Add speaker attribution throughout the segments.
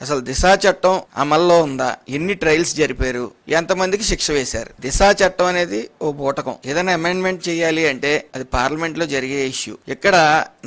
Speaker 1: అసలు దిశా చట్టం అమల్లో ఉందా, ఎన్ని ట్రయల్స్ జరిపారు, ఎంతమందికి శిక్ష వేశారు? దిశా చట్టం అనేది ఓ బూటకం. ఏదైనా అమెండ్మెంట్ చేయాలి అంటే అది పార్లమెంట్ లో జరిగే ఇష్యూ. ఇక్కడ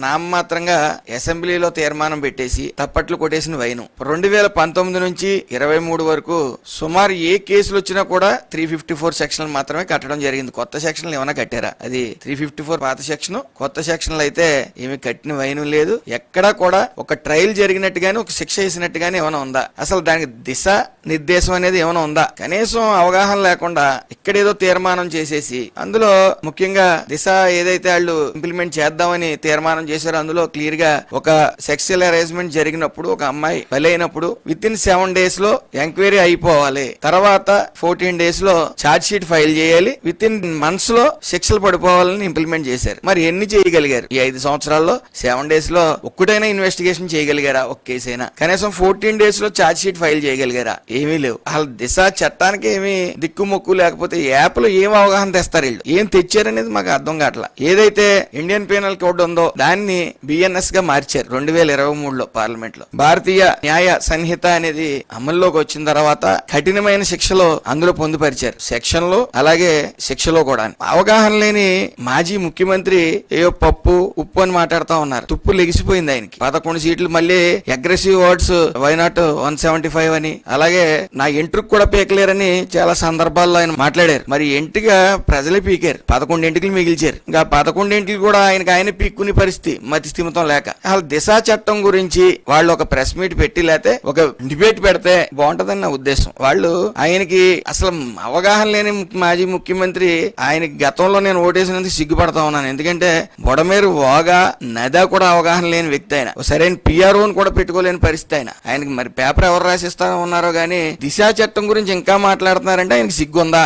Speaker 1: నామమాత్రంగా అసెంబ్లీలో తీర్మానం పెట్టేసి తప్పట్లు కొట్టేసిన వైనం. 2019 నుంచి 23 వరకు సుమారు ఏ కేసులు వచ్చినా కూడా 354 సెక్షన్లు మాత్రమే కట్టడం జరిగింది. కొత్త సెక్షన్లు ఏమైనా కట్టారా? అది 354 పాత సెక్షన్. కొత్త సెక్షన్లు అయితే ఏమి కట్టిన వైనం లేదు. ఎక్కడా కూడా ఒక ట్రయల్ జరిగినట్టుగానే ఒక శిక్ష వేసినట్టుగానే ఏమైనా ఉందా? అసలు దానికి దిశ నిర్దేశం అనేది ఏమైనా ఉందా? కనీసం అవగాహన లేకుండా ఇక్కడేదో తీర్మానం చేసేసి అందులో ముఖ్యంగా దిశ ఏదైతే వాళ్ళు ఇంప్లిమెంట్ చేద్దామని తీర్మానం చేశారో అందులో క్లియర్ గా ఒక సెక్సువల్ అరేంజ్మెంట్ జరిగినప్పుడు ఒక అమ్మాయి బలైనప్పుడు విత్ ఇన్ 7 days లో ఎంక్వైరీ అయిపోవాలి, తర్వాత 14 days లో ఛార్జ్ షీట్ ఫైల్ చేయాలి, విత్ ఇన్ మంత్స్ లో శిక్షలు పడిపోవాలని ఇంప్లిమెంట్ చేశారు. మరి ఎన్ని చేయగలిగారు ఈ 5 సంవత్సరాల్లో? 7 days లో ఒక్కటైనా ఇన్వెస్టిగేషన్ చేయగలిగారా? ఒక కేసు అయినా? కనీసం 14 days లో ఛార్జ్ షీట్ ఫైల్ చేయగలిగారా? ఏమీ లేవు. అసలు దిశ చట్టానికి ఏమి దిక్కుమొక్కు లేకపోతే యాప్ లో ఏం అవగాహన తెస్తారు వీళ్ళు? ఏం తెచ్చారనేది మాకు అర్థం కావట్లా. ఏదైతే ఇండియన్ పీనల్ కోడ్ ఉందో దాన్ని బిఎన్ఎస్ గా మార్చారు 2023లో పార్లమెంట్ లో. భారతీయ న్యాయ సంహిత అనేది అమల్లోకి వచ్చిన తర్వాత కఠినమైన శిక్షలు అందులో పొందుపరిచారు, సెక్షన్లు అలాగే శిక్షలో కూడా. అవగాహన లేని మాజీ ముఖ్యమంత్రి ఏయో పప్పు ఉప్పు అని మాట్లాడుతూ ఉన్నారు. తుప్పు లెగిసిపోయింది ఆయనకి. 11 సీట్లు మళ్ళీ అగ్రెసివ్ వర్డ్స్ వై నాట్ 175 అని, అలాగే నా ఎంట్రుకు కూడా పీకలేరని చాలా సందర్భాల్లో ఆయన మాట్లాడారు. మరి ఎంటిగా ప్రజలే పీకారు, 11 ఎంటికలు మిగిల్చారు. ఇంకా 11 ఎంటికలు కూడా ఆయన పీక్కునే పరిస్థితి, మతి స్థిమితం లేక. అసలు దిశా చట్టం గురించి వాళ్ళు ఒక ప్రెస్ మీట్ పెట్టి లేకపోతే ఒక డిబేట్ పెడితే బాగుంటదని నా ఉద్దేశం. వాళ్ళు ఆయనకి అసలు అవగాహన లేని మాజీ ముఖ్యమంత్రి. ఆయనకి గతంలో నేను ఓటేసినందుకు సిగ్గుపడతా ఉన్నాను. ఎందుకంటే బొడమేరు వాగా నదా కూడా అవగాహన లేని వ్యక్తి ఆయన. సరైన పిఆర్ఓని కూడా పెట్టుకోలేని పరిస్థితి ఆయన. ఆయనకి మరి పేపర్ ఎవరు రాసిస్తా ఉన్నారో గానీ దిశా చట్టం గురించి ఇంకా మాట్లాడుతున్నారంటే ఆయనకి సిగ్గుందా?